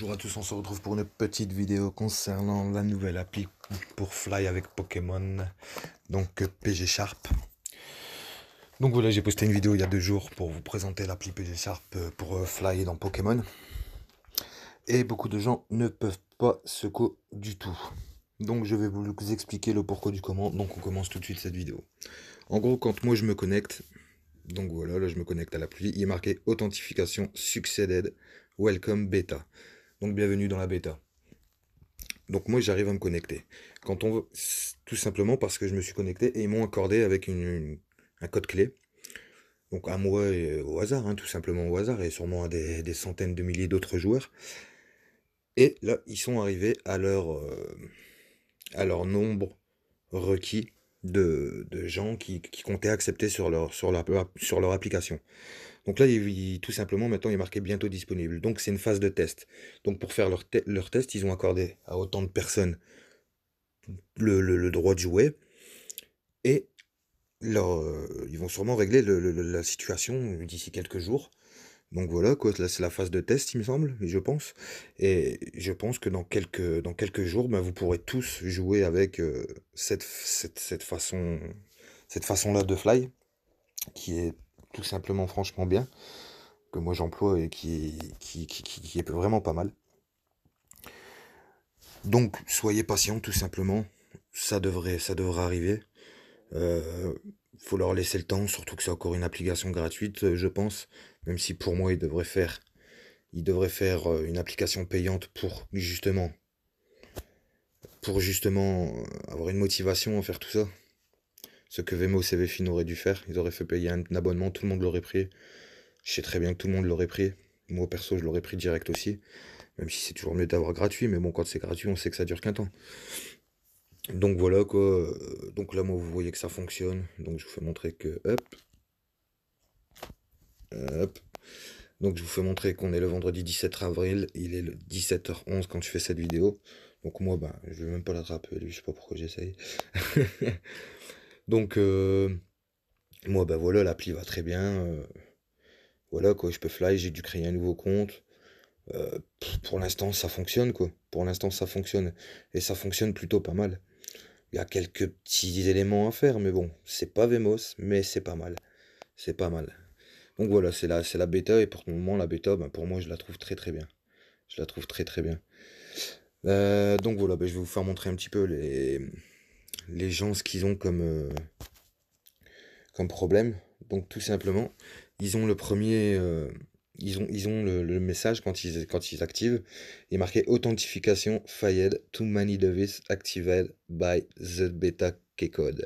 Bonjour à tous, on se retrouve pour une petite vidéo concernant la nouvelle appli pour Fly avec Pokémon, donc PG Sharp. Donc voilà, j'ai posté une vidéo il y a 2 jours pour vous présenter l'appli PG Sharp pour Fly dans Pokémon. Et beaucoup de gens ne peuvent pas ce coup du tout. Donc je vais vous expliquer le pourquoi du comment, donc on commence tout de suite cette vidéo. En gros, quand moi je me connecte, donc voilà, là je me connecte à l'appli, il est marqué authentification succeeded, welcome beta. Donc bienvenue dans la bêta. Donc moi j'arrive à me connecter. Quand on veut, tout simplement parce que je me suis connecté et ils m'ont accordé avec un code clé. Donc à moi et au hasard, hein, tout simplement au hasard, et sûrement à des centaines de milliers d'autres joueurs. Et là, ils sont arrivés à leur nombre requis de gens qui comptaient accepter sur leur application. Donc là, tout simplement, maintenant, il est marqué bientôt disponible. Donc c'est une phase de test. Donc pour faire leur test, ils ont accordé à autant de personnes le droit de jouer. Et ils vont sûrement régler la situation d'ici quelques jours. Donc voilà, quoi, là c'est la phase de test, il me semble, je pense. Et je pense que dans quelques jours, ben, vous pourrez tous jouer avec cette façon-là de fly, qui est tout simplement franchement bien, que moi j'emploie et qui est vraiment pas mal. Donc soyez patient, tout simplement, ça devrait arriver. Faut leur laisser le temps, surtout que c'est encore une application gratuite, je pense. Même si pour moi, ils devraient faire une application payante pour justement avoir une motivation à faire tout ça. Ce que Vemos et Vfin auraient dû faire. Ils auraient fait payer un abonnement, tout le monde l'aurait pris. Je sais très bien que tout le monde l'aurait pris. Moi, perso, je l'aurais pris direct aussi. Même si c'est toujours mieux d'avoir gratuit, mais bon, quand c'est gratuit, on sait que ça dure qu'un temps. Donc voilà quoi. Donc là, moi, vous voyez que ça fonctionne. Donc je vous fais montrer que. Hop. Hop. Donc je vous fais montrer qu'on est le vendredi 17 avril. Il est le 17h11 quand je fais cette vidéo. Donc moi, bah, je vais même pas l'attraper, lui. Je sais pas pourquoi j'essaye. Donc moi, bah voilà, l'appli va très bien. Voilà quoi, je peux fly. J'ai dû créer un nouveau compte. Pour l'instant, ça fonctionne quoi. Pour l'instant, ça fonctionne. Et ça fonctionne plutôt pas mal. Il y a quelques petits éléments à faire, mais bon, c'est pas Vemos, mais c'est pas mal. C'est pas mal. Donc voilà, c'est la bêta, et pour le moment, la bêta, ben, pour moi, je la trouve très très bien. Je la trouve très très bien. Donc voilà, ben, je vais vous faire montrer un petit peu les gens ce qu'ils ont comme problème. Donc tout simplement, ils ont le premier, ils ont le message quand ils activent, il est marqué authentification failed to many devices activated by the beta key code.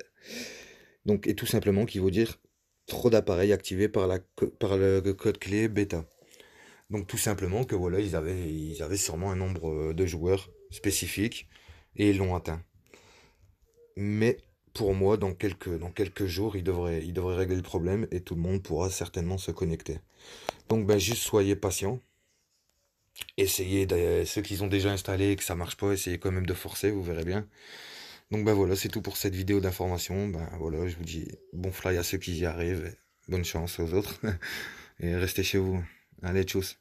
Donc et tout simplement qui veut dire trop d'appareils activés par le code clé bêta. Donc tout simplement que voilà, ils avaient sûrement un nombre de joueurs spécifique et ils l'ont atteint. Mais pour moi, dans quelques jours, ils devraient régler le problème et tout le monde pourra certainement se connecter. Donc ben juste soyez patients. Ceux qui ont déjà installé et que ça marche pas, essayez quand même de forcer, vous verrez bien. Donc ben voilà, c'est tout pour cette vidéo d'information. Ben voilà, je vous dis bon fly à ceux qui y arrivent, bonne chance aux autres et restez chez vous. Allez, tchuss.